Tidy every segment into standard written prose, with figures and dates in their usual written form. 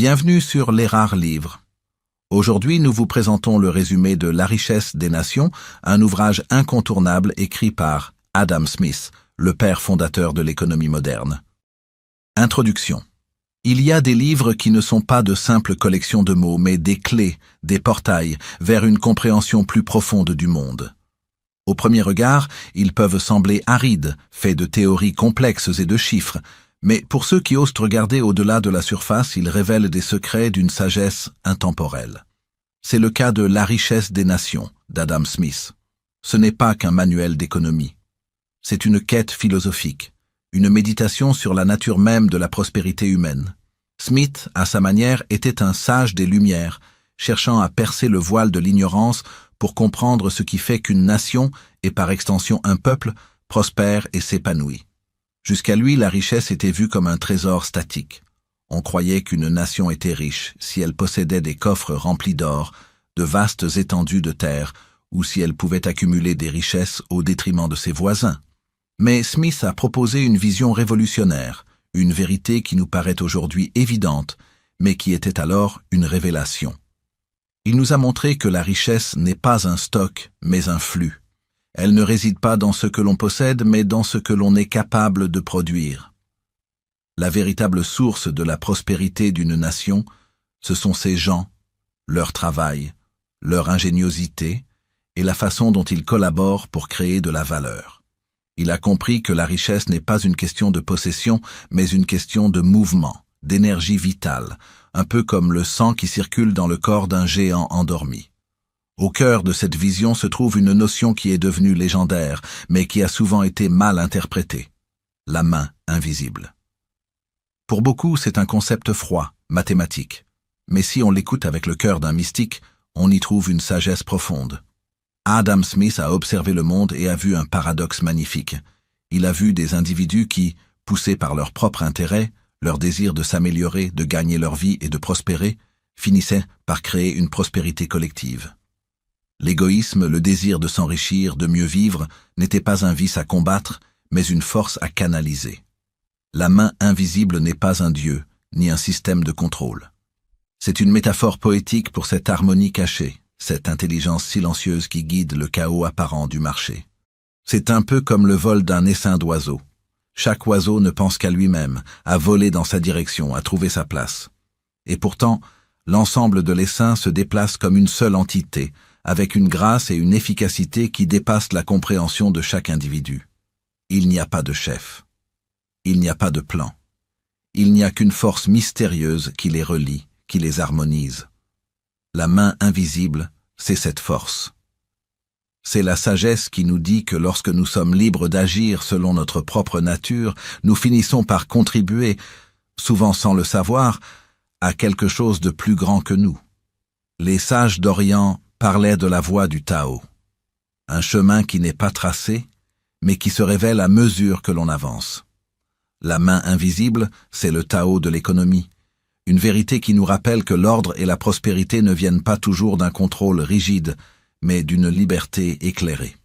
Bienvenue sur Les Rares Livres. Aujourd'hui, nous vous présentons le résumé de La richesse des nations, un ouvrage incontournable écrit par Adam Smith, le père fondateur de l'économie moderne. Introduction. Il y a des livres qui ne sont pas de simples collections de mots, mais des clés, des portails vers une compréhension plus profonde du monde. Au premier regard, ils peuvent sembler arides, faits de théories complexes et de chiffres, mais pour ceux qui osent regarder au-delà de la surface, ils révèlent des secrets d'une sagesse intemporelle. C'est le cas de La richesse des nations, d'Adam Smith. Ce n'est pas qu'un manuel d'économie. C'est une quête philosophique, une méditation sur la nature même de la prospérité humaine. Smith, à sa manière, était un sage des Lumières, cherchant à percer le voile de l'ignorance pour comprendre ce qui fait qu'une nation, et par extension un peuple, prospère et s'épanouit. Jusqu'à lui, la richesse était vue comme un trésor statique. On croyait qu'une nation était riche si elle possédait des coffres remplis d'or, de vastes étendues de terre, ou si elle pouvait accumuler des richesses au détriment de ses voisins. Mais Smith a proposé une vision révolutionnaire, une vérité qui nous paraît aujourd'hui évidente, mais qui était alors une révélation. Il nous a montré que la richesse n'est pas un stock, mais un flux. Elle ne réside pas dans ce que l'on possède, mais dans ce que l'on est capable de produire. La véritable source de la prospérité d'une nation, ce sont ses gens, leur travail, leur ingéniosité et la façon dont ils collaborent pour créer de la valeur. Il a compris que la richesse n'est pas une question de possession, mais une question de mouvement, d'énergie vitale, un peu comme le sang qui circule dans le corps d'un géant endormi. Au cœur de cette vision se trouve une notion qui est devenue légendaire, mais qui a souvent été mal interprétée. La main invisible. Pour beaucoup, c'est un concept froid, mathématique. Mais si on l'écoute avec le cœur d'un mystique, on y trouve une sagesse profonde. Adam Smith a observé le monde et a vu un paradoxe magnifique. Il a vu des individus qui, poussés par leur propre intérêt, leur désir de s'améliorer, de gagner leur vie et de prospérer, finissaient par créer une prospérité collective. L'égoïsme, le désir de s'enrichir, de mieux vivre, n'était pas un vice à combattre, mais une force à canaliser. La main invisible n'est pas un dieu, ni un système de contrôle. C'est une métaphore poétique pour cette harmonie cachée, cette intelligence silencieuse qui guide le chaos apparent du marché. C'est un peu comme le vol d'un essaim d'oiseaux. Chaque oiseau ne pense qu'à lui-même, à voler dans sa direction, à trouver sa place. Et pourtant, l'ensemble de l'essaim se déplace comme une seule entité, avec une grâce et une efficacité qui dépassent la compréhension de chaque individu. Il n'y a pas de chef. Il n'y a pas de plan. Il n'y a qu'une force mystérieuse qui les relie, qui les harmonise. La main invisible, c'est cette force. C'est la sagesse qui nous dit que lorsque nous sommes libres d'agir selon notre propre nature, nous finissons par contribuer, souvent sans le savoir, à quelque chose de plus grand que nous. Les sages d'Orient parlaient de la voie du Tao, un chemin qui n'est pas tracé, mais qui se révèle à mesure que l'on avance. La main invisible, c'est le Tao de l'économie, une vérité qui nous rappelle que l'ordre et la prospérité ne viennent pas toujours d'un contrôle rigide, mais d'une liberté éclairée.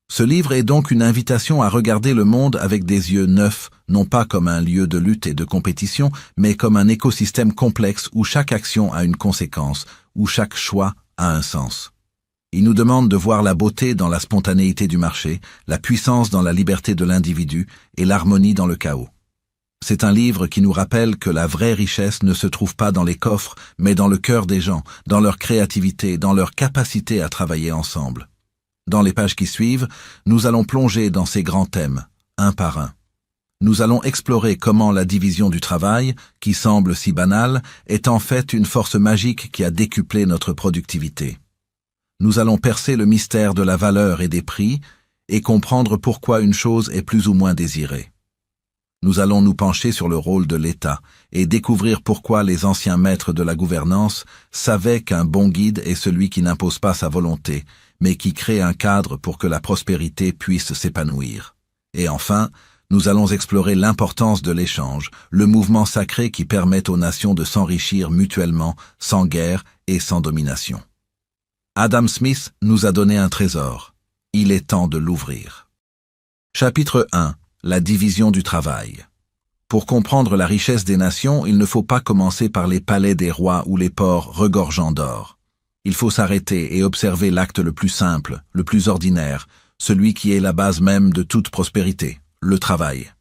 Ce livre est donc une invitation à regarder le monde avec des yeux neufs, non pas comme un lieu de lutte et de compétition, mais comme un écosystème complexe où chaque action a une conséquence, où chaque choix a un sens. Il nous demande de voir la beauté dans la spontanéité du marché, la puissance dans la liberté de l'individu et l'harmonie dans le chaos. C'est un livre qui nous rappelle que la vraie richesse ne se trouve pas dans les coffres, mais dans le cœur des gens, dans leur créativité, dans leur capacité à travailler ensemble. Dans les pages qui suivent, nous allons plonger dans ces grands thèmes, un par un. Nous allons explorer comment la division du travail, qui semble si banale, est en fait une force magique qui a décuplé notre productivité. Nous allons percer le mystère de la valeur et des prix et comprendre pourquoi une chose est plus ou moins désirée. Nous allons nous pencher sur le rôle de l'État et découvrir pourquoi les anciens maîtres de la gouvernance savaient qu'un bon guide est celui qui n'impose pas sa volonté, mais qui crée un cadre pour que la prospérité puisse s'épanouir. Et enfin, nous allons explorer l'importance de l'échange, le mouvement sacré qui permet aux nations de s'enrichir mutuellement, sans guerre et sans domination. Adam Smith nous a donné un trésor. Il est temps de l'ouvrir. Chapitre 1. La division du travail. Pour comprendre la richesse des nations, il ne faut pas commencer par les palais des rois ou les ports regorgeant d'or. Il faut s'arrêter et observer l'acte le plus simple, le plus ordinaire, celui qui est la base même de toute prospérité, le travail.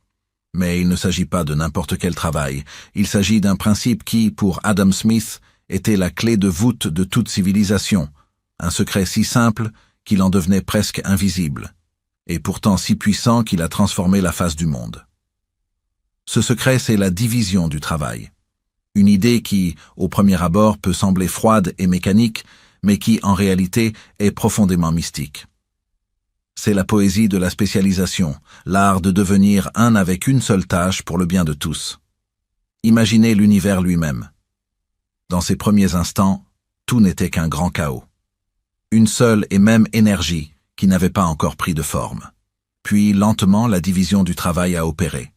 Mais il ne s'agit pas de n'importe quel travail, il s'agit d'un principe qui, pour Adam Smith, était la clé de voûte de toute civilisation, un secret si simple qu'il en devenait presque invisible, et pourtant si puissant qu'il a transformé la face du monde. Ce secret, c'est la division du travail. Une idée qui, au premier abord, peut sembler froide et mécanique, mais qui, en réalité, est profondément mystique. C'est la poésie de la spécialisation, l'art de devenir un avec une seule tâche pour le bien de tous. Imaginez l'univers lui-même. Dans ses premiers instants, tout n'était qu'un grand chaos. Une seule et même énergie qui n'avait pas encore pris de forme. Puis, lentement, la division du travail a opéré.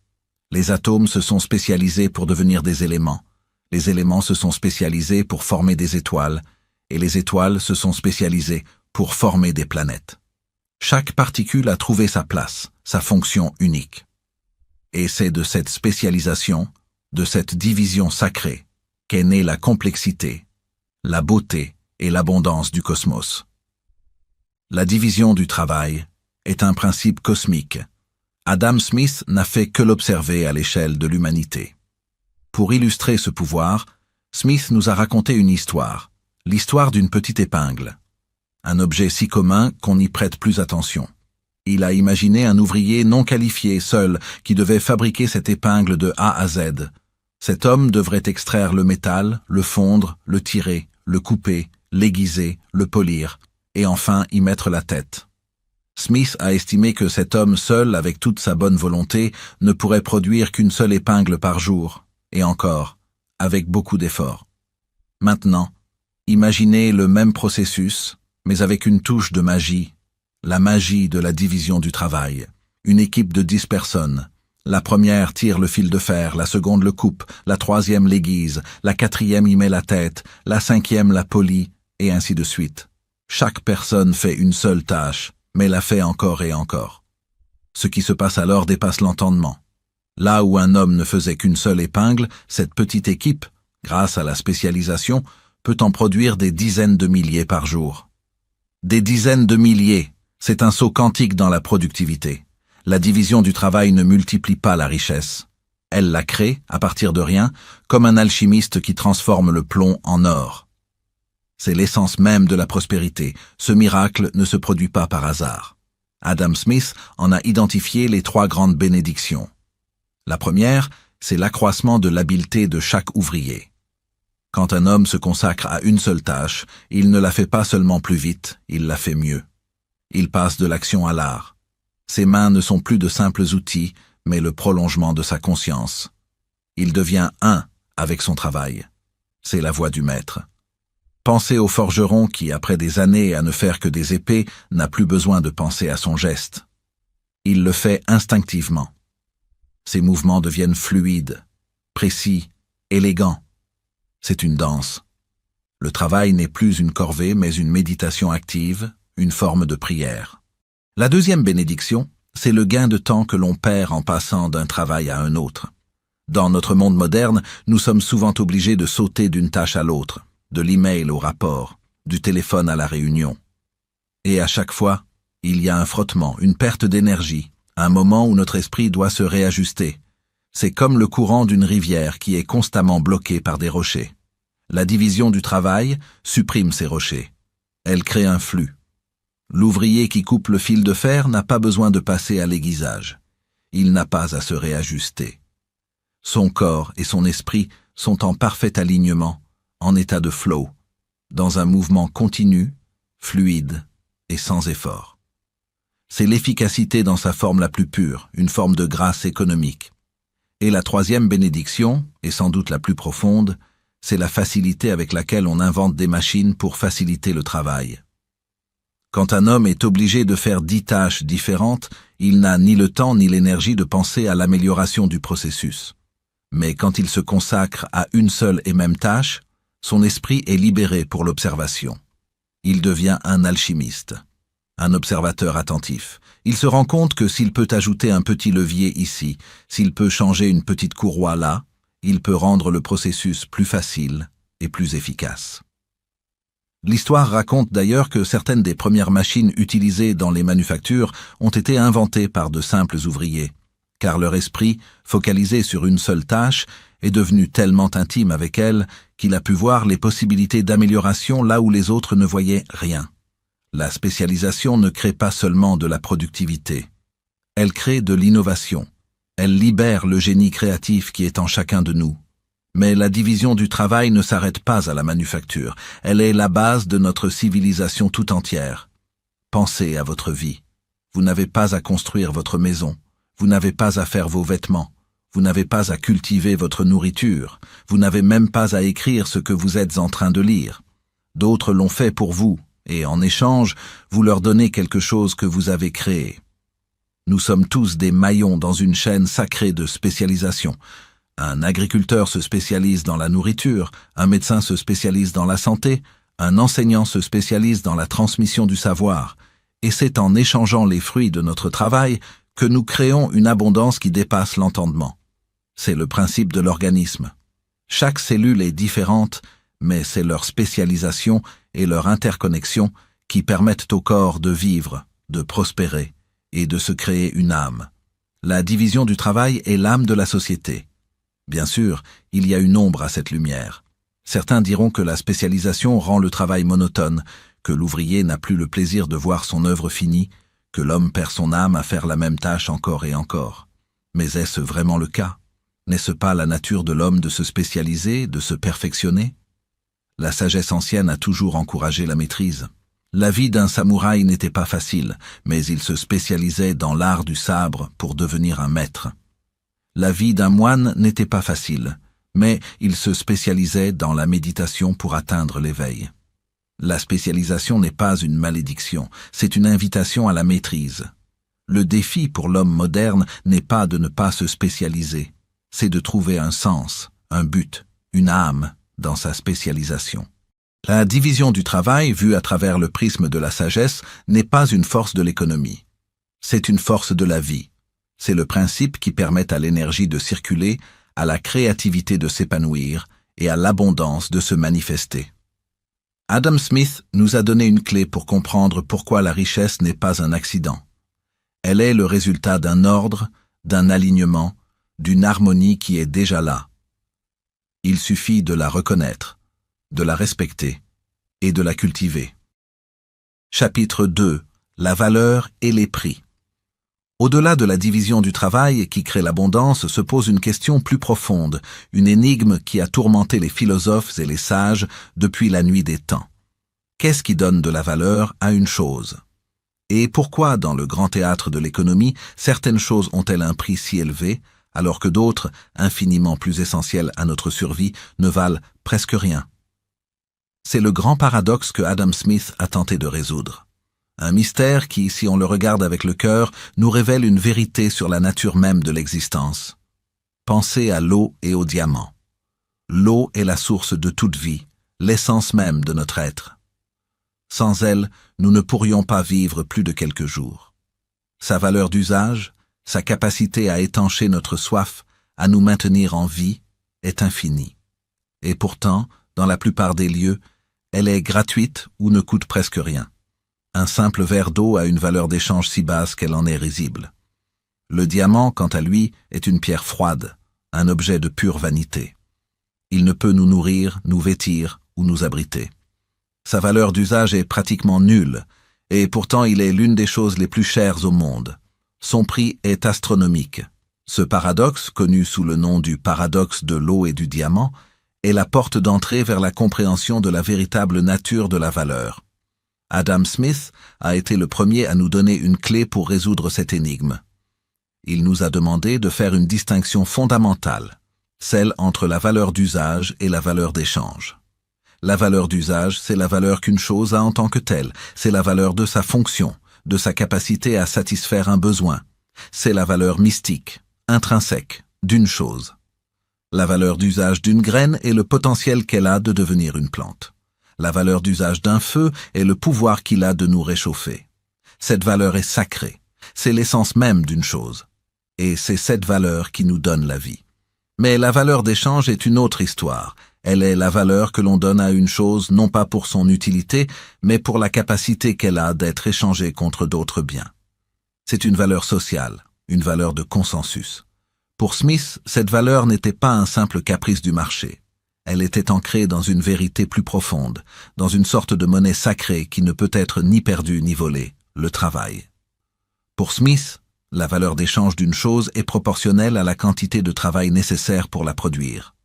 Les atomes se sont spécialisés pour devenir des éléments. Les éléments se sont spécialisés pour former des étoiles, et les étoiles se sont spécialisées pour former des planètes. Chaque particule a trouvé sa place, sa fonction unique. Et c'est de cette spécialisation, de cette division sacrée, qu'est née la complexité, la beauté et l'abondance du cosmos. La division du travail est un principe cosmique. Adam Smith n'a fait que l'observer à l'échelle de l'humanité. Pour illustrer ce pouvoir, Smith nous a raconté une histoire, l'histoire d'une petite épingle. Un objet si commun qu'on n'y prête plus attention. Il a imaginé un ouvrier non qualifié, seul, qui devait fabriquer cette épingle de A à Z. Cet homme devrait extraire le métal, le fondre, le tirer, le couper, l'aiguiser, le polir, et enfin y mettre la tête. Smith a estimé que cet homme seul, avec toute sa bonne volonté, ne pourrait produire qu'une seule épingle par jour, et encore, avec beaucoup d'efforts. Maintenant, imaginez le même processus, mais avec une touche de magie, la magie de la division du travail. Une équipe de 10 personnes. La première tire le fil de fer, la seconde le coupe, la troisième l'aiguise, la quatrième y met la tête, la cinquième la polit, et ainsi de suite. Chaque personne fait une seule tâche, mais la fait encore et encore. Ce qui se passe alors dépasse l'entendement. Là où un homme ne faisait qu'une seule épingle, cette petite équipe, grâce à la spécialisation, peut en produire des dizaines de milliers par jour. Des dizaines de milliers, c'est un saut quantique dans la productivité. La division du travail ne multiplie pas la richesse. Elle la crée, à partir de rien, comme un alchimiste qui transforme le plomb en or. C'est l'essence même de la prospérité. Ce miracle ne se produit pas par hasard. Adam Smith en a identifié les 3 grandes bénédictions. La première, c'est l'accroissement de l'habileté de chaque ouvrier. Quand un homme se consacre à une seule tâche, il ne la fait pas seulement plus vite, il la fait mieux. Il passe de l'action à l'art. Ses mains ne sont plus de simples outils, mais le prolongement de sa conscience. Il devient un avec son travail. C'est la voie du maître. Pensez au forgeron qui, après des années à ne faire que des épées, n'a plus besoin de penser à son geste. Il le fait instinctivement. Ses mouvements deviennent fluides, précis, élégants. C'est une danse. Le travail n'est plus une corvée, mais une méditation active, une forme de prière. La deuxième bénédiction, c'est le gain de temps que l'on perd en passant d'un travail à un autre. Dans notre monde moderne, nous sommes souvent obligés de sauter d'une tâche à l'autre, de l'email au rapport, du téléphone à la réunion. Et à chaque fois, il y a un frottement, une perte d'énergie, un moment où notre esprit doit se réajuster. C'est comme le courant d'une rivière qui est constamment bloqué par des rochers. La division du travail supprime ces rochers. Elle crée un flux. L'ouvrier qui coupe le fil de fer n'a pas besoin de passer à l'aiguisage. Il n'a pas à se réajuster. Son corps et son esprit sont en parfait alignement, en état de flow, dans un mouvement continu, fluide et sans effort. C'est l'efficacité dans sa forme la plus pure, une forme de grâce économique. Et la troisième bénédiction, et sans doute la plus profonde, c'est la facilité avec laquelle on invente des machines pour faciliter le travail. Quand un homme est obligé de faire 10 tâches différentes, il n'a ni le temps ni l'énergie de penser à l'amélioration du processus. Mais quand il se consacre à une seule et même tâche, son esprit est libéré pour l'observation. Il devient un alchimiste, un observateur attentif. Il se rend compte que s'il peut ajouter un petit levier ici, s'il peut changer une petite courroie là, il peut rendre le processus plus facile et plus efficace. L'histoire raconte d'ailleurs que certaines des premières machines utilisées dans les manufactures ont été inventées par de simples ouvriers, car leur esprit, focalisé sur une seule tâche, est devenu tellement intime avec elle qu'il a pu voir les possibilités d'amélioration là où les autres ne voyaient rien. La spécialisation ne crée pas seulement de la productivité. Elle crée de l'innovation. Elle libère le génie créatif qui est en chacun de nous. Mais la division du travail ne s'arrête pas à la manufacture. Elle est la base de notre civilisation tout entière. Pensez à votre vie. Vous n'avez pas à construire votre maison. Vous n'avez pas à faire vos vêtements. Vous n'avez pas à cultiver votre nourriture. Vous n'avez même pas à écrire ce que vous êtes en train de lire. D'autres l'ont fait pour vous, et en échange, vous leur donnez quelque chose que vous avez créé. Nous sommes tous des maillons dans une chaîne sacrée de spécialisation. Un agriculteur se spécialise dans la nourriture, un médecin se spécialise dans la santé, un enseignant se spécialise dans la transmission du savoir, et c'est en échangeant les fruits de notre travail que nous créons une abondance qui dépasse l'entendement. C'est le principe de l'organisme. Chaque cellule est différente, mais c'est leur spécialisation et leur interconnexion qui permettent au corps de vivre, de prospérer et de se créer une âme. La division du travail est l'âme de la société. Bien sûr, il y a une ombre à cette lumière. Certains diront que la spécialisation rend le travail monotone, que l'ouvrier n'a plus le plaisir de voir son œuvre finie, que l'homme perd son âme à faire la même tâche encore et encore. Mais est-ce vraiment le cas? N'est-ce pas la nature de l'homme de se spécialiser, de se perfectionner? La sagesse ancienne a toujours encouragé la maîtrise. La vie d'un samouraï n'était pas facile, mais il se spécialisait dans l'art du sabre pour devenir un maître. La vie d'un moine n'était pas facile, mais il se spécialisait dans la méditation pour atteindre l'éveil. La spécialisation n'est pas une malédiction, c'est une invitation à la maîtrise. Le défi pour l'homme moderne n'est pas de ne pas se spécialiser, c'est de trouver un sens, un but, une âme dans sa spécialisation. La division du travail, vue à travers le prisme de la sagesse, n'est pas une force de l'économie. C'est une force de la vie. C'est le principe qui permet à l'énergie de circuler, à la créativité de s'épanouir et à l'abondance de se manifester. Adam Smith nous a donné une clé pour comprendre pourquoi la richesse n'est pas un accident. Elle est le résultat d'un ordre, d'un alignement, d'une harmonie qui est déjà là. Il suffit de la reconnaître, de la respecter et de la cultiver. Chapitre 2. La valeur et les prix. Au-delà de la division du travail qui crée l'abondance se pose une question plus profonde, une énigme qui a tourmenté les philosophes et les sages depuis la nuit des temps. Qu'est-ce qui donne de la valeur à une chose? Et pourquoi, dans le grand théâtre de l'économie, certaines choses ont-elles un prix si élevé, alors que d'autres, infiniment plus essentielles à notre survie, ne valent presque rien? C'est le grand paradoxe que Adam Smith a tenté de résoudre. Un mystère qui, si on le regarde avec le cœur, nous révèle une vérité sur la nature même de l'existence. Pensez à l'eau et au diamant. L'eau est la source de toute vie, l'essence même de notre être. Sans elle, nous ne pourrions pas vivre plus de quelques jours. Sa valeur d'usage, sa capacité à étancher notre soif, à nous maintenir en vie, est infinie. Et pourtant, dans la plupart des lieux, elle est gratuite ou ne coûte presque rien. Un simple verre d'eau a une valeur d'échange si basse qu'elle en est risible. Le diamant, quant à lui, est une pierre froide, un objet de pure vanité. Il ne peut nous nourrir, nous vêtir ou nous abriter. Sa valeur d'usage est pratiquement nulle, et pourtant il est l'une des choses les plus chères au monde. Son prix est astronomique. Ce paradoxe, connu sous le nom du paradoxe de l'eau et du diamant, est la porte d'entrée vers la compréhension de la véritable nature de la valeur. Adam Smith a été le premier à nous donner une clé pour résoudre cette énigme. Il nous a demandé de faire une distinction fondamentale, celle entre la valeur d'usage et la valeur d'échange. La valeur d'usage, c'est la valeur qu'une chose a en tant que telle, c'est la valeur de sa fonction, de sa capacité à satisfaire un besoin. C'est la valeur mystique, intrinsèque, d'une chose. La valeur d'usage d'une graine est le potentiel qu'elle a de devenir une plante. La valeur d'usage d'un feu est le pouvoir qu'il a de nous réchauffer. Cette valeur est sacrée. C'est l'essence même d'une chose. Et c'est cette valeur qui nous donne la vie. Mais la valeur d'échange est une autre histoire. Elle est la valeur que l'on donne à une chose non pas pour son utilité, mais pour la capacité qu'elle a d'être échangée contre d'autres biens. C'est une valeur sociale, une valeur de consensus. Pour Smith, cette valeur n'était pas un simple caprice du marché. Elle était ancrée dans une vérité plus profonde, dans une sorte de monnaie sacrée qui ne peut être ni perdue ni volée, le travail. Pour Smith, la valeur d'échange d'une chose est proportionnelle à la quantité de travail nécessaire pour la produire.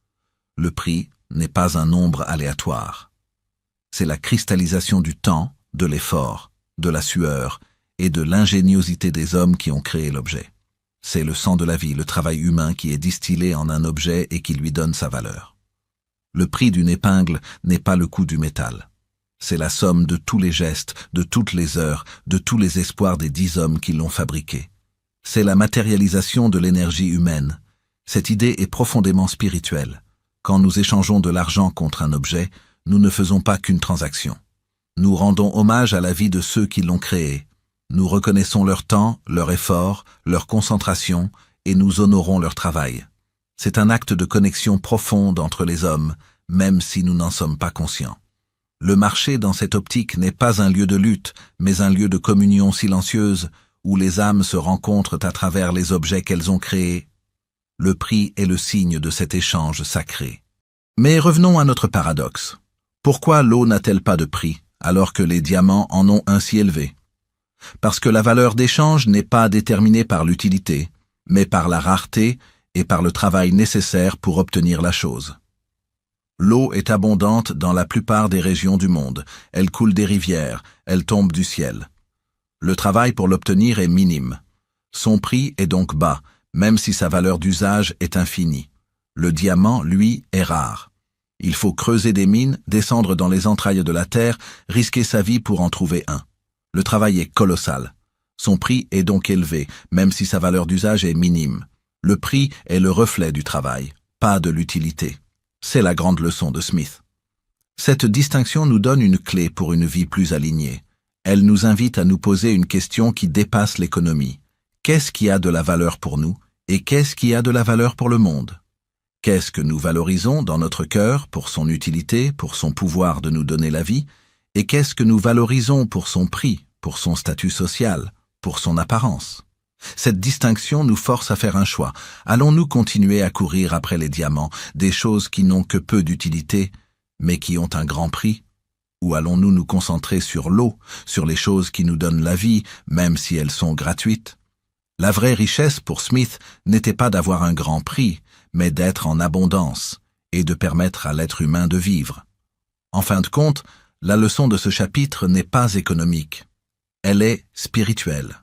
Le prix n'est pas un nombre aléatoire. C'est la cristallisation du temps, de l'effort, de la sueur et de l'ingéniosité des hommes qui ont créé l'objet. C'est le sang de la vie, le travail humain qui est distillé en un objet et qui lui donne sa valeur. Le prix d'une épingle n'est pas le coût du métal. C'est la somme de tous les gestes, de toutes les heures, de tous les espoirs des 10 hommes qui l'ont fabriqué. C'est la matérialisation de l'énergie humaine. Cette idée est profondément spirituelle. Quand nous échangeons de l'argent contre un objet, nous ne faisons pas qu'une transaction. Nous rendons hommage à la vie de ceux qui l'ont créé. Nous reconnaissons leur temps, leur effort, leur concentration, et nous honorons leur travail. C'est un acte de connexion profonde entre les hommes, même si nous n'en sommes pas conscients. Le marché dans cette optique n'est pas un lieu de lutte, mais un lieu de communion silencieuse, où les âmes se rencontrent à travers les objets qu'elles ont créés. Le prix est le signe de cet échange sacré. Mais revenons à notre paradoxe. Pourquoi l'eau n'a-t-elle pas de prix, alors que les diamants en ont un si élevé? Parce que la valeur d'échange n'est pas déterminée par l'utilité, mais par la rareté et par le travail nécessaire pour obtenir la chose. L'eau est abondante dans la plupart des régions du monde. Elle coule des rivières, elle tombe du ciel. Le travail pour l'obtenir est minime. Son prix est donc bas, même si sa valeur d'usage est infinie. Le diamant, lui, est rare. Il faut creuser des mines, descendre dans les entrailles de la terre, risquer sa vie pour en trouver un. Le travail est colossal. Son prix est donc élevé, même si sa valeur d'usage est minime. Le prix est le reflet du travail, pas de l'utilité. C'est la grande leçon de Smith. Cette distinction nous donne une clé pour une vie plus alignée. Elle nous invite à nous poser une question qui dépasse l'économie. Qu'est-ce qui a de la valeur pour nous et qu'est-ce qui a de la valeur pour le monde? Qu'est-ce que nous valorisons dans notre cœur pour son utilité, pour son pouvoir de nous donner la vie, et qu'est-ce que nous valorisons pour son prix, pour son statut social, pour son apparence? Cette distinction nous force à faire un choix. Allons-nous continuer à courir après les diamants, des choses qui n'ont que peu d'utilité, mais qui ont un grand prix? Ou allons-nous nous concentrer sur l'eau, sur les choses qui nous donnent la vie, même si elles sont gratuites? La vraie richesse pour Smith n'était pas d'avoir un grand prix, mais d'être en abondance et de permettre à l'être humain de vivre. En fin de compte, la leçon de ce chapitre n'est pas économique. Elle est spirituelle.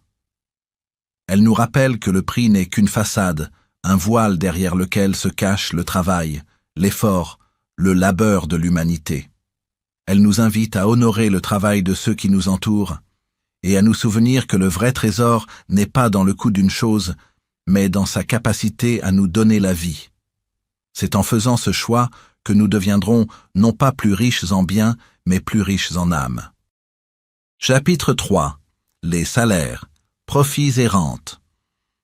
Elle nous rappelle que le prix n'est qu'une façade, un voile derrière lequel se cache le travail, l'effort, le labeur de l'humanité. Elle nous invite à honorer le travail de ceux qui nous entourent et à nous souvenir que le vrai trésor n'est pas dans le coût d'une chose, mais dans sa capacité à nous donner la vie. C'est en faisant ce choix que nous deviendrons non pas plus riches en biens, mais plus riches en âme. Chapitre 3. Les salaires, profits et rentes.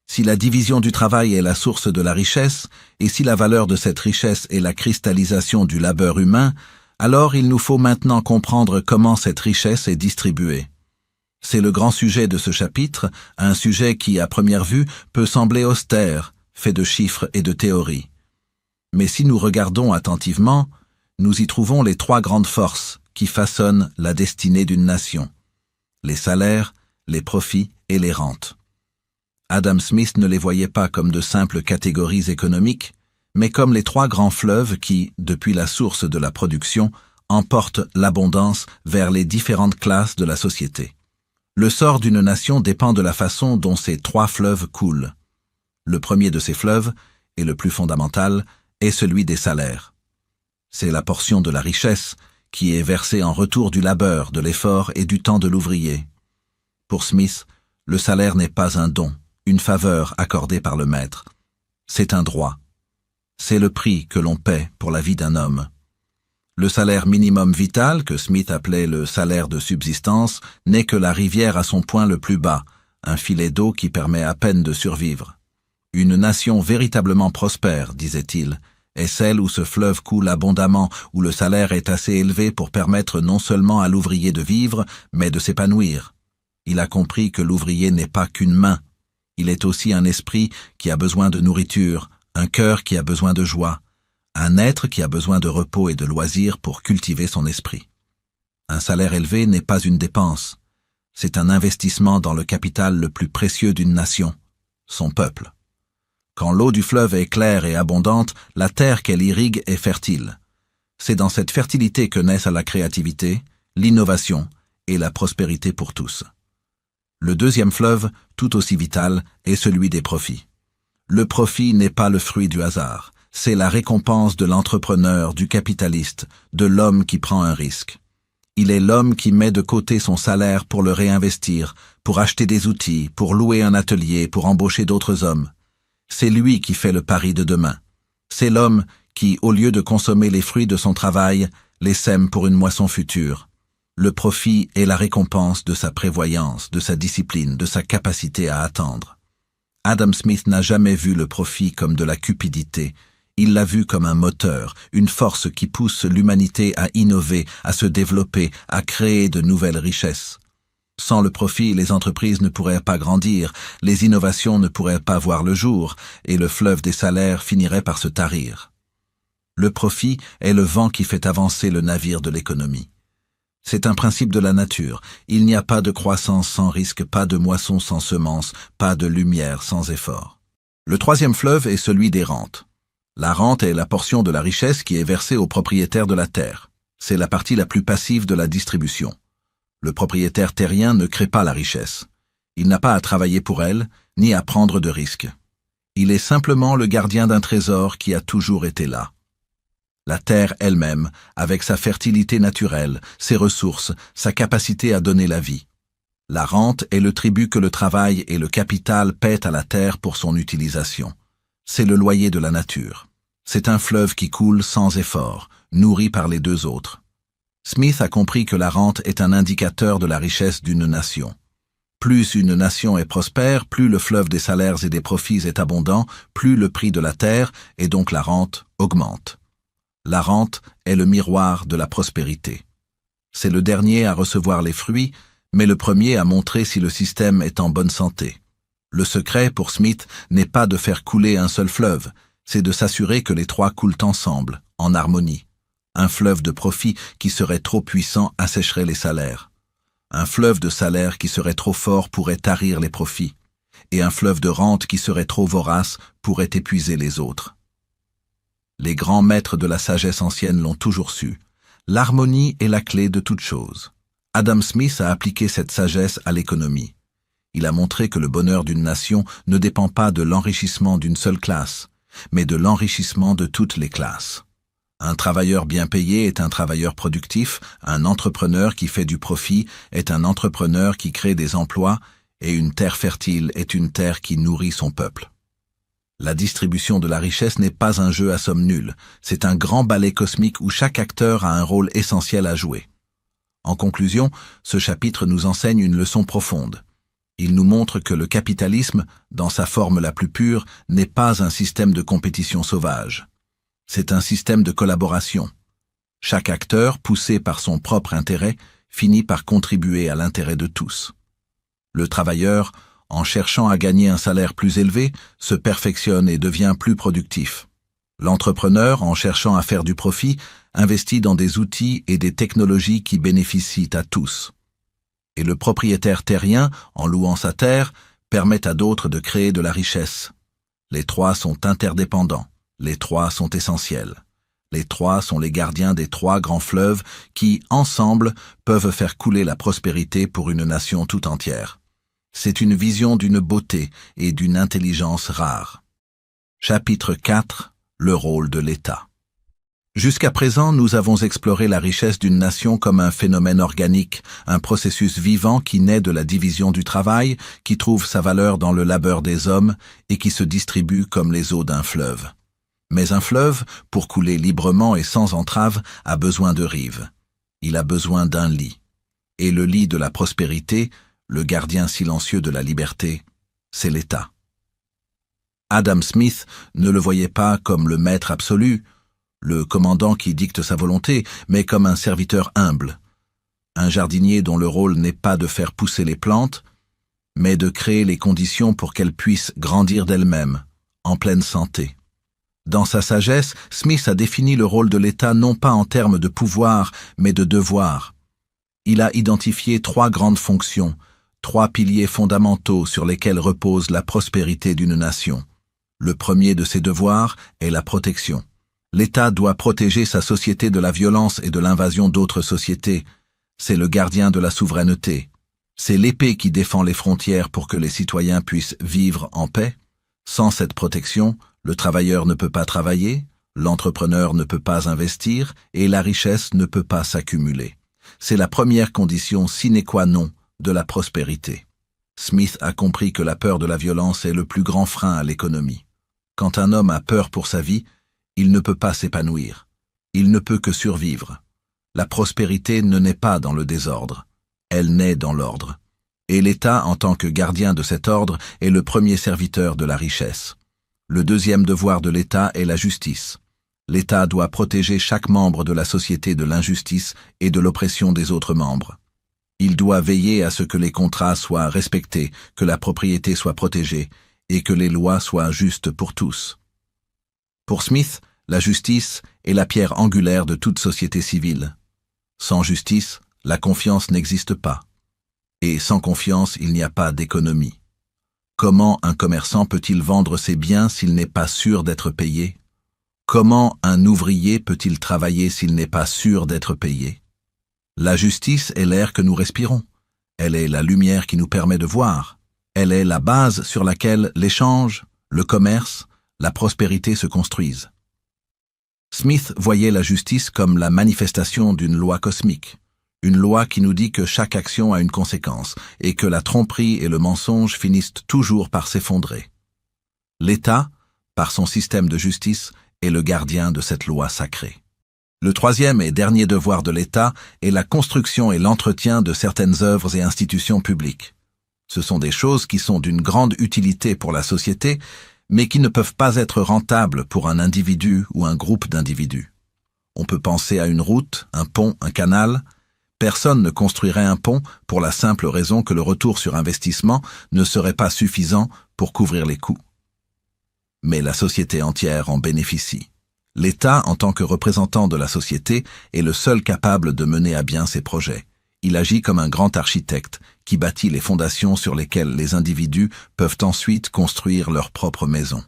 Si la division du travail est la source de la richesse, et si la valeur de cette richesse est la cristallisation du labeur humain, alors il nous faut maintenant comprendre comment cette richesse est distribuée. C'est le grand sujet de ce chapitre, un sujet qui, à première vue, peut sembler austère, fait de chiffres et de théories. Mais si nous regardons attentivement, nous y trouvons les 3 grandes forces qui façonnent la destinée d'une nation: les salaires, les profits et les rentes. Adam Smith ne les voyait pas comme de simples catégories économiques, mais comme les 3 grands fleuves qui, depuis la source de la production, emportent l'abondance vers les différentes classes de la société. Le sort d'une nation dépend de la façon dont ces 3 fleuves coulent. Le premier de ces fleuves, et le plus fondamental, est celui des salaires. C'est la portion de la richesse qui est versée en retour du labeur, de l'effort et du temps de l'ouvrier. Pour Smith, le salaire n'est pas un don, une faveur accordée par le maître. C'est un droit. C'est le prix que l'on paie pour la vie d'un homme. Le salaire minimum vital, que Smith appelait le salaire de subsistance, n'est que la rivière à son point le plus bas, un filet d'eau qui permet à peine de survivre. Une nation véritablement prospère, disait-il, est celle où ce fleuve coule abondamment, où le salaire est assez élevé pour permettre non seulement à l'ouvrier de vivre, mais de s'épanouir. Il a compris que l'ouvrier n'est pas qu'une main. Il est aussi un esprit qui a besoin de nourriture, un cœur qui a besoin de joie, un être qui a besoin de repos et de loisirs pour cultiver son esprit. Un salaire élevé n'est pas une dépense. C'est un investissement dans le capital le plus précieux d'une nation, son peuple. Quand l'eau du fleuve est claire et abondante, la terre qu'elle irrigue est fertile. C'est dans cette fertilité que naissent la créativité, l'innovation et la prospérité pour tous. Le deuxième fleuve, tout aussi vital, est celui des profits. Le profit n'est pas le fruit du hasard, c'est la récompense de l'entrepreneur, du capitaliste, de l'homme qui prend un risque. Il est l'homme qui met de côté son salaire pour le réinvestir, pour acheter des outils, pour louer un atelier, pour embaucher d'autres hommes. C'est lui qui fait le pari de demain. C'est l'homme qui, au lieu de consommer les fruits de son travail, les sème pour une moisson future. Le profit est la récompense de sa prévoyance, de sa discipline, de sa capacité à attendre. Adam Smith n'a jamais vu le profit comme de la cupidité. Il l'a vu comme un moteur, une force qui pousse l'humanité à innover, à se développer, à créer de nouvelles richesses. Sans le profit, les entreprises ne pourraient pas grandir, les innovations ne pourraient pas voir le jour, et le fleuve des salaires finirait par se tarir. Le profit est le vent qui fait avancer le navire de l'économie. C'est un principe de la nature. Il n'y a pas de croissance sans risque, pas de moisson sans semence, pas de lumière sans effort. Le troisième fleuve est celui des rentes. La rente est la portion de la richesse qui est versée aux propriétaires de la terre. C'est la partie la plus passive de la distribution. Le propriétaire terrien ne crée pas la richesse. Il n'a pas à travailler pour elle, ni à prendre de risques. Il est simplement le gardien d'un trésor qui a toujours été là. La terre elle-même, avec sa fertilité naturelle, ses ressources, sa capacité à donner la vie. La rente est le tribut que le travail et le capital paient à la terre pour son utilisation. C'est le loyer de la nature. C'est un fleuve qui coule sans effort, nourri par les deux autres. Smith a compris que la rente est un indicateur de la richesse d'une nation. Plus une nation est prospère, plus le fleuve des salaires et des profits est abondant, plus le prix de la terre, et donc la rente, augmente. La rente est le miroir de la prospérité. C'est le dernier à recevoir les fruits, mais le premier à montrer si le système est en bonne santé. Le secret, pour Smith, n'est pas de faire couler un seul fleuve, c'est de s'assurer que les trois coulent ensemble, en harmonie. Un fleuve de profit qui serait trop puissant assécherait les salaires. Un fleuve de salaires qui serait trop fort pourrait tarir les profits. Et un fleuve de rente qui serait trop vorace pourrait épuiser les autres. Les grands maîtres de la sagesse ancienne l'ont toujours su. L'harmonie est la clé de toute chose. Adam Smith a appliqué cette sagesse à l'économie. Il a montré que le bonheur d'une nation ne dépend pas de l'enrichissement d'une seule classe, mais de l'enrichissement de toutes les classes. Un travailleur bien payé est un travailleur productif, un entrepreneur qui fait du profit est un entrepreneur qui crée des emplois, et une terre fertile est une terre qui nourrit son peuple. La distribution de la richesse n'est pas un jeu à somme nulle, c'est un grand ballet cosmique où chaque acteur a un rôle essentiel à jouer. En conclusion, ce chapitre nous enseigne une leçon profonde. Il nous montre que le capitalisme, dans sa forme la plus pure, n'est pas un système de compétition sauvage. C'est un système de collaboration. Chaque acteur, poussé par son propre intérêt, finit par contribuer à l'intérêt de tous. Le travailleur, en cherchant à gagner un salaire plus élevé, se perfectionne et devient plus productif. L'entrepreneur, en cherchant à faire du profit, investit dans des outils et des technologies qui bénéficient à tous. Et le propriétaire terrien, en louant sa terre, permet à d'autres de créer de la richesse. Les trois sont interdépendants. Les trois sont essentiels. Les trois sont les gardiens des trois grands fleuves qui, ensemble, peuvent faire couler la prospérité pour une nation tout entière. C'est une vision d'une beauté et d'une intelligence rares. Chapitre 4. Le rôle de l'État. Jusqu'à présent, nous avons exploré la richesse d'une nation comme un phénomène organique, un processus vivant qui naît de la division du travail, qui trouve sa valeur dans le labeur des hommes et qui se distribue comme les eaux d'un fleuve. Mais un fleuve, pour couler librement et sans entrave, a besoin de rives. Il a besoin d'un lit. Et le lit de la prospérité, le gardien silencieux de la liberté, c'est l'État. Adam Smith ne le voyait pas comme le maître absolu, le commandant qui dicte sa volonté, mais comme un serviteur humble, un jardinier dont le rôle n'est pas de faire pousser les plantes, mais de créer les conditions pour qu'elles puissent grandir d'elles-mêmes, en pleine santé. Dans sa sagesse, Smith a défini le rôle de l'État non pas en termes de pouvoir, mais de devoir. Il a identifié 3 grandes fonctions, 3 piliers fondamentaux sur lesquels repose la prospérité d'une nation. Le premier de ces devoirs est la protection. L'État doit protéger sa société de la violence et de l'invasion d'autres sociétés. C'est le gardien de la souveraineté. C'est l'épée qui défend les frontières pour que les citoyens puissent vivre en paix. Sans cette protection, le travailleur ne peut pas travailler, l'entrepreneur ne peut pas investir et la richesse ne peut pas s'accumuler. C'est la première condition sine qua non de la prospérité. Smith a compris que la peur de la violence est le plus grand frein à l'économie. Quand un homme a peur pour sa vie, il ne peut pas s'épanouir. Il ne peut que survivre. La prospérité ne naît pas dans le désordre. Elle naît dans l'ordre. Et l'État, en tant que gardien de cet ordre, est le premier serviteur de la richesse. Le deuxième devoir de l'État est la justice. L'État doit protéger chaque membre de la société de l'injustice et de l'oppression des autres membres. Il doit veiller à ce que les contrats soient respectés, que la propriété soit protégée et que les lois soient justes pour tous. Pour Smith, la justice est la pierre angulaire de toute société civile. Sans justice, la confiance n'existe pas. Et sans confiance, il n'y a pas d'économie. Comment un commerçant peut-il vendre ses biens s'il n'est pas sûr d'être payé? Comment un ouvrier peut-il travailler s'il n'est pas sûr d'être payé? La justice est l'air que nous respirons. Elle est la lumière qui nous permet de voir. Elle est la base sur laquelle l'échange, le commerce, la prospérité se construisent. Smith voyait la justice comme la manifestation d'une loi cosmique, une loi qui nous dit que chaque action a une conséquence et que la tromperie et le mensonge finissent toujours par s'effondrer. L'État, par son système de justice, est le gardien de cette loi sacrée. Le troisième et dernier devoir de l'État est la construction et l'entretien de certaines œuvres et institutions publiques. Ce sont des choses qui sont d'une grande utilité pour la société, mais qui ne peuvent pas être rentables pour un individu ou un groupe d'individus. On peut penser à une route, un pont, un canal. Personne ne construirait un pont pour la simple raison que le retour sur investissement ne serait pas suffisant pour couvrir les coûts. Mais la société entière en bénéficie. L'État, en tant que représentant de la société, est le seul capable de mener à bien ses projets. Il agit comme un grand architecte qui bâtit les fondations sur lesquelles les individus peuvent ensuite construire leur propre maison.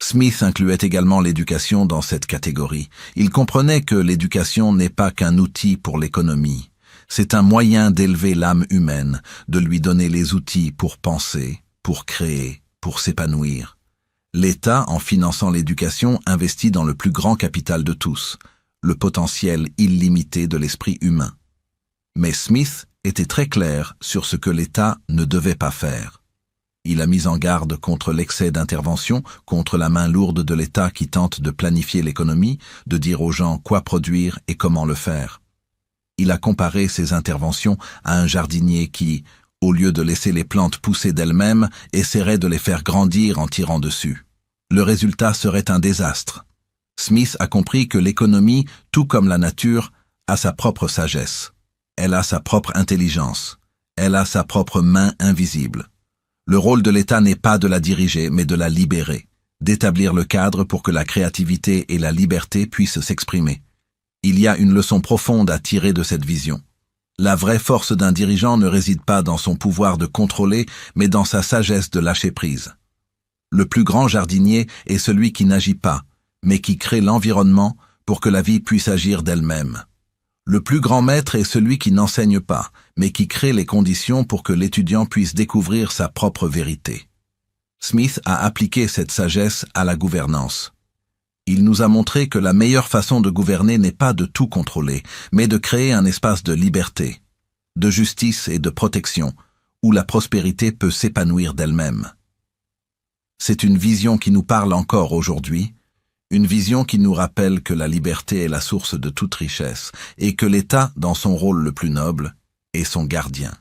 Smith incluait également l'éducation dans cette catégorie. Il comprenait que l'éducation n'est pas qu'un outil pour l'économie. C'est un moyen d'élever l'âme humaine, de lui donner les outils pour penser, pour créer, pour s'épanouir. L'État, en finançant l'éducation, investit dans le plus grand capital de tous, le potentiel illimité de l'esprit humain. Mais Smith était très clair sur ce que l'État ne devait pas faire. Il a mis en garde contre l'excès d'intervention, contre la main lourde de l'État qui tente de planifier l'économie, de dire aux gens quoi produire et comment le faire. Il a comparé ces interventions à un jardinier qui, au lieu de laisser les plantes pousser d'elles-mêmes, essaierait de les faire grandir en tirant dessus. Le résultat serait un désastre. Smith a compris que l'économie, tout comme la nature, a sa propre sagesse. Elle a sa propre intelligence. Elle a sa propre main invisible. Le rôle de l'État n'est pas de la diriger, mais de la libérer, d'établir le cadre pour que la créativité et la liberté puissent s'exprimer. Il y a une leçon profonde à tirer de cette vision. La vraie force d'un dirigeant ne réside pas dans son pouvoir de contrôler, mais dans sa sagesse de lâcher prise. Le plus grand jardinier est celui qui n'agit pas, mais qui crée l'environnement pour que la vie puisse agir d'elle-même. Le plus grand maître est celui qui n'enseigne pas, mais qui crée les conditions pour que l'étudiant puisse découvrir sa propre vérité. Smith a appliqué cette sagesse à la gouvernance. Il nous a montré que la meilleure façon de gouverner n'est pas de tout contrôler, mais de créer un espace de liberté, de justice et de protection, où la prospérité peut s'épanouir d'elle-même. C'est une vision qui nous parle encore aujourd'hui, une vision qui nous rappelle que la liberté est la source de toute richesse et que l'État, dans son rôle le plus noble, est son gardien.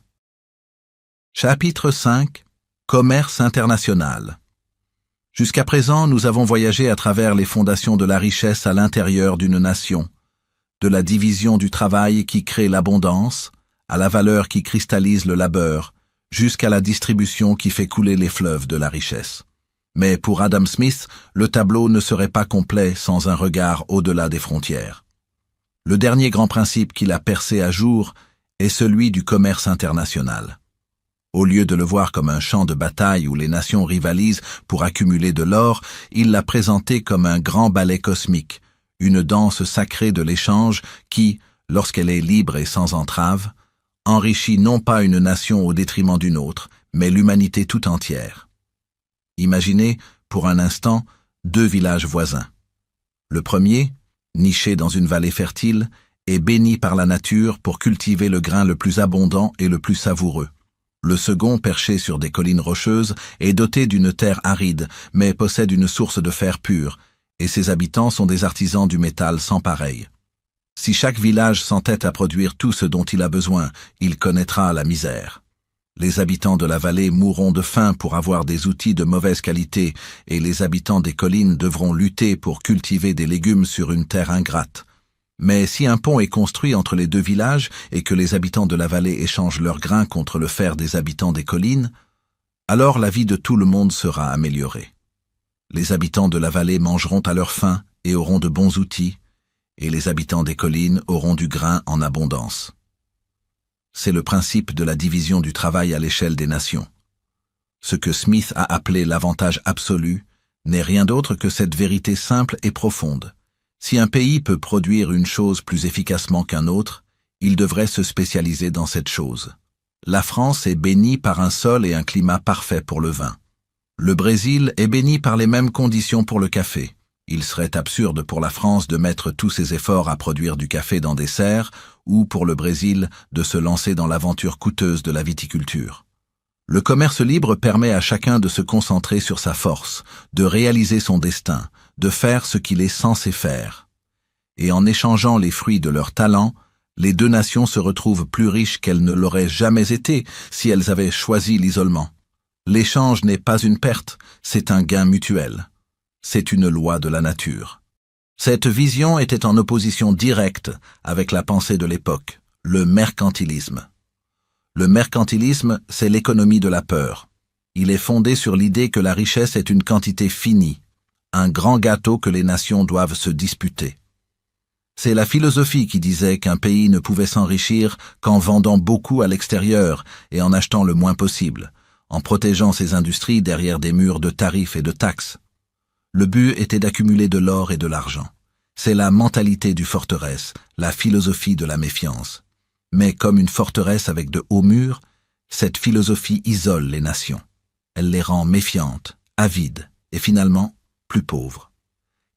Chapitre 5. Commerce international. Jusqu'à présent, nous avons voyagé à travers les fondations de la richesse à l'intérieur d'une nation, de la division du travail qui crée l'abondance, à la valeur qui cristallise le labeur, jusqu'à la distribution qui fait couler les fleuves de la richesse. Mais pour Adam Smith, le tableau ne serait pas complet sans un regard au-delà des frontières. Le dernier grand principe qu'il a percé à jour est celui du commerce international. Au lieu de le voir comme un champ de bataille où les nations rivalisent pour accumuler de l'or, il l'a présenté comme un grand ballet cosmique, une danse sacrée de l'échange qui, lorsqu'elle est libre et sans entrave, enrichit non pas une nation au détriment d'une autre, mais l'humanité tout entière. Imaginez, pour un instant, deux villages voisins. Le premier, niché dans une vallée fertile, est béni par la nature pour cultiver le grain le plus abondant et le plus savoureux. Le second, perché sur des collines rocheuses, est doté d'une terre aride, mais possède une source de fer pur, et ses habitants sont des artisans du métal sans pareil. Si chaque village s'entête à produire tout ce dont il a besoin, il connaîtra la misère. Les habitants de la vallée mourront de faim pour avoir des outils de mauvaise qualité, et les habitants des collines devront lutter pour cultiver des légumes sur une terre ingrate. Mais si un pont est construit entre les deux villages et que les habitants de la vallée échangent leurs grains contre le fer des habitants des collines, alors la vie de tout le monde sera améliorée. Les habitants de la vallée mangeront à leur faim et auront de bons outils, et les habitants des collines auront du grain en abondance. C'est le principe de la division du travail à l'échelle des nations. Ce que Smith a appelé l'avantage absolu n'est rien d'autre que cette vérité simple et profonde. Si un pays peut produire une chose plus efficacement qu'un autre, il devrait se spécialiser dans cette chose. La France est bénie par un sol et un climat parfait pour le vin. Le Brésil est béni par les mêmes conditions pour le café. Il serait absurde pour la France de mettre tous ses efforts à produire du café dans des serres ou pour le Brésil de se lancer dans l'aventure coûteuse de la viticulture. Le commerce libre permet à chacun de se concentrer sur sa force, de réaliser son destin, de faire ce qu'il est censé faire. Et en échangeant les fruits de leur talent, les deux nations se retrouvent plus riches qu'elles ne l'auraient jamais été si elles avaient choisi l'isolement. L'échange n'est pas une perte, c'est un gain mutuel. C'est une loi de la nature. Cette vision était en opposition directe avec la pensée de l'époque, le mercantilisme. Le mercantilisme, c'est l'économie de la peur. Il est fondé sur l'idée que la richesse est une quantité finie, un grand gâteau que les nations doivent se disputer. C'est la philosophie qui disait qu'un pays ne pouvait s'enrichir qu'en vendant beaucoup à l'extérieur et en achetant le moins possible, en protégeant ses industries derrière des murs de tarifs et de taxes. Le but était d'accumuler de l'or et de l'argent. C'est la mentalité du forteresse, la philosophie de la méfiance. Mais comme une forteresse avec de hauts murs, cette philosophie isole les nations. Elle les rend méfiantes, avides et finalement plus pauvres.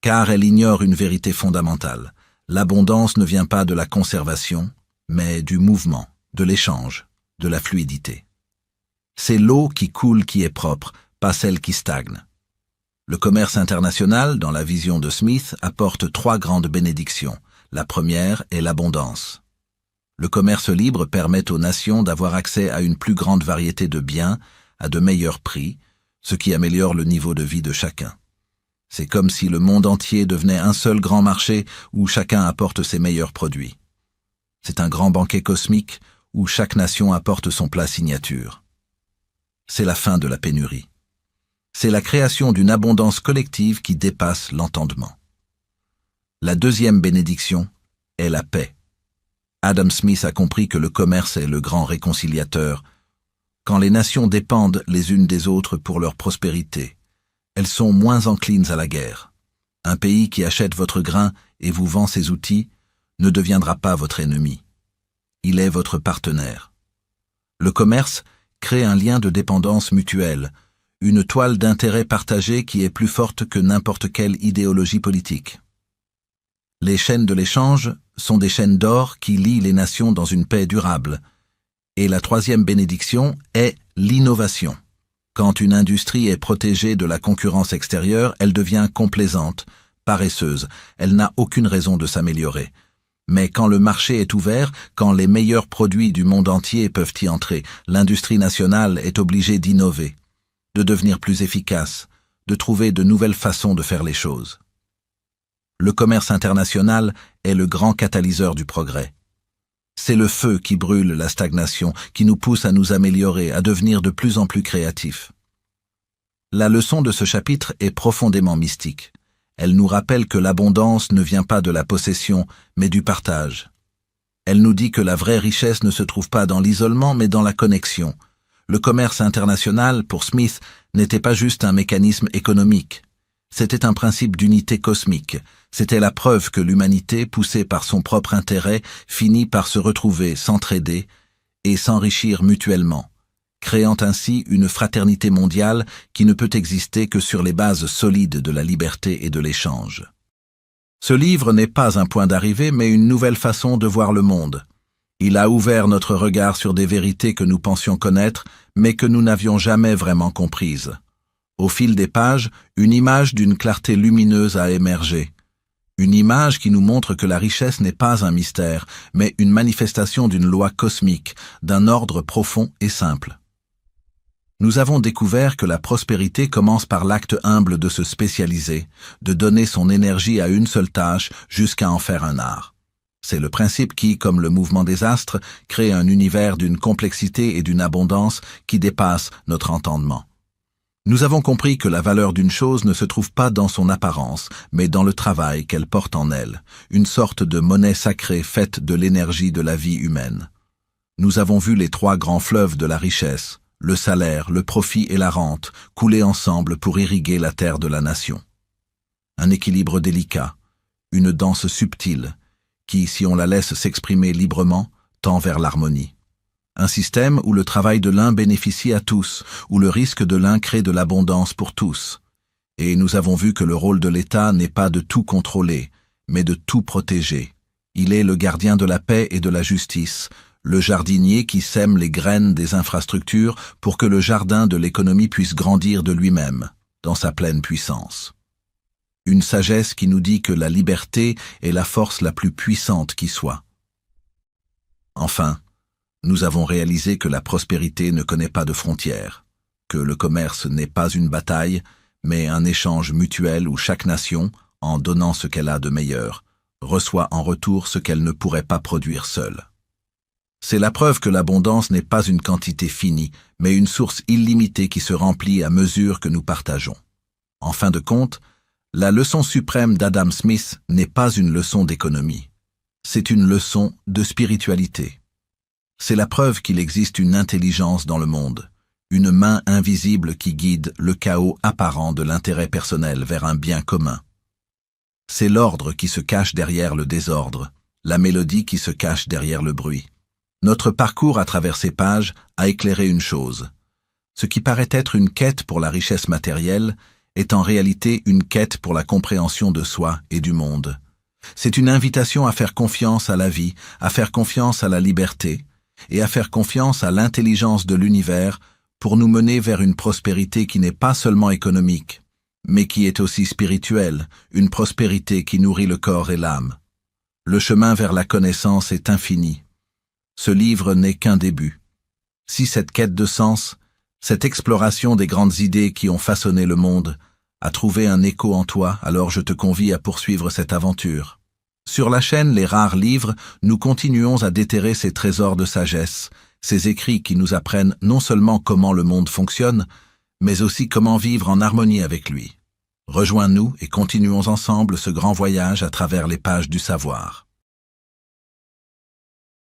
Car elle ignore une vérité fondamentale. L'abondance ne vient pas de la conservation, mais du mouvement, de l'échange, de la fluidité. C'est l'eau qui coule qui est propre, pas celle qui stagne. Le commerce international, dans la vision de Smith, apporte trois grandes bénédictions. La première est l'abondance. Le commerce libre permet aux nations d'avoir accès à une plus grande variété de biens, à de meilleurs prix, ce qui améliore le niveau de vie de chacun. C'est comme si le monde entier devenait un seul grand marché où chacun apporte ses meilleurs produits. C'est un grand banquet cosmique où chaque nation apporte son plat signature. C'est la fin de la pénurie. C'est la création d'une abondance collective qui dépasse l'entendement. La deuxième bénédiction est la paix. Adam Smith a compris que le commerce est le grand réconciliateur. Quand les nations dépendent les unes des autres pour leur prospérité, elles sont moins enclines à la guerre. Un pays qui achète votre grain et vous vend ses outils ne deviendra pas votre ennemi. Il est votre partenaire. Le commerce crée un lien de dépendance mutuelle, une toile d'intérêt partagée qui est plus forte que n'importe quelle idéologie politique. Les chaînes de l'échange sont des chaînes d'or qui lient les nations dans une paix durable. Et la troisième bénédiction est l'innovation. Quand une industrie est protégée de la concurrence extérieure, elle devient complaisante, paresseuse, elle n'a aucune raison de s'améliorer. Mais quand le marché est ouvert, quand les meilleurs produits du monde entier peuvent y entrer, l'industrie nationale est obligée d'innover, de devenir plus efficace, de trouver de nouvelles façons de faire les choses. Le commerce international est le grand catalyseur du progrès. C'est le feu qui brûle la stagnation, qui nous pousse à nous améliorer, à devenir de plus en plus créatifs. La leçon de ce chapitre est profondément mystique. Elle nous rappelle que l'abondance ne vient pas de la possession, mais du partage. Elle nous dit que la vraie richesse ne se trouve pas dans l'isolement, mais dans la connexion. Le commerce international, pour Smith, n'était pas juste un mécanisme économique. C'était un principe d'unité cosmique. C'était la preuve que l'humanité, poussée par son propre intérêt, finit par se retrouver, s'entraider et s'enrichir mutuellement, créant ainsi une fraternité mondiale qui ne peut exister que sur les bases solides de la liberté et de l'échange. Ce livre n'est pas un point d'arrivée, mais une nouvelle façon de voir le monde. Il a ouvert notre regard sur des vérités que nous pensions connaître, mais que nous n'avions jamais vraiment comprises. Au fil des pages, une image d'une clarté lumineuse a émergé. Une image qui nous montre que la richesse n'est pas un mystère, mais une manifestation d'une loi cosmique, d'un ordre profond et simple. Nous avons découvert que la prospérité commence par l'acte humble de se spécialiser, de donner son énergie à une seule tâche jusqu'à en faire un art. C'est le principe qui, comme le mouvement des astres, crée un univers d'une complexité et d'une abondance qui dépasse notre entendement. Nous avons compris que la valeur d'une chose ne se trouve pas dans son apparence, mais dans le travail qu'elle porte en elle, une sorte de monnaie sacrée faite de l'énergie de la vie humaine. Nous avons vu les trois grands fleuves de la richesse, le salaire, le profit et la rente, couler ensemble pour irriguer la terre de la nation. Un équilibre délicat, une danse subtile, qui, si on la laisse s'exprimer librement, tend vers l'harmonie. Un système où le travail de l'un bénéficie à tous, où le risque de l'un crée de l'abondance pour tous. Et nous avons vu que le rôle de l'État n'est pas de tout contrôler, mais de tout protéger. Il est le gardien de la paix et de la justice, le jardinier qui sème les graines des infrastructures pour que le jardin de l'économie puisse grandir de lui-même, dans sa pleine puissance. Une sagesse qui nous dit que la liberté est la force la plus puissante qui soit. Enfin, nous avons réalisé que la prospérité ne connaît pas de frontières, que le commerce n'est pas une bataille, mais un échange mutuel où chaque nation, en donnant ce qu'elle a de meilleur, reçoit en retour ce qu'elle ne pourrait pas produire seule. C'est la preuve que l'abondance n'est pas une quantité finie, mais une source illimitée qui se remplit à mesure que nous partageons. En fin de compte, la leçon suprême d'Adam Smith n'est pas une leçon d'économie. C'est une leçon de spiritualité. C'est la preuve qu'il existe une intelligence dans le monde, une main invisible qui guide le chaos apparent de l'intérêt personnel vers un bien commun. C'est l'ordre qui se cache derrière le désordre, la mélodie qui se cache derrière le bruit. Notre parcours à travers ces pages a éclairé une chose. Ce qui paraît être une quête pour la richesse matérielle est en réalité une quête pour la compréhension de soi et du monde. C'est une invitation à faire confiance à la vie, à faire confiance à la liberté, et à faire confiance à l'intelligence de l'univers pour nous mener vers une prospérité qui n'est pas seulement économique, mais qui est aussi spirituelle, une prospérité qui nourrit le corps et l'âme. Le chemin vers la connaissance est infini. Ce livre n'est qu'un début. Si cette quête de sens, cette exploration des grandes idées qui ont façonné le monde, a trouvé un écho en toi, alors je te convie à poursuivre cette aventure. Sur la chaîne Les Rares Livres, nous continuons à déterrer ces trésors de sagesse, ces écrits qui nous apprennent non seulement comment le monde fonctionne, mais aussi comment vivre en harmonie avec lui. Rejoins-nous et continuons ensemble ce grand voyage à travers les pages du savoir.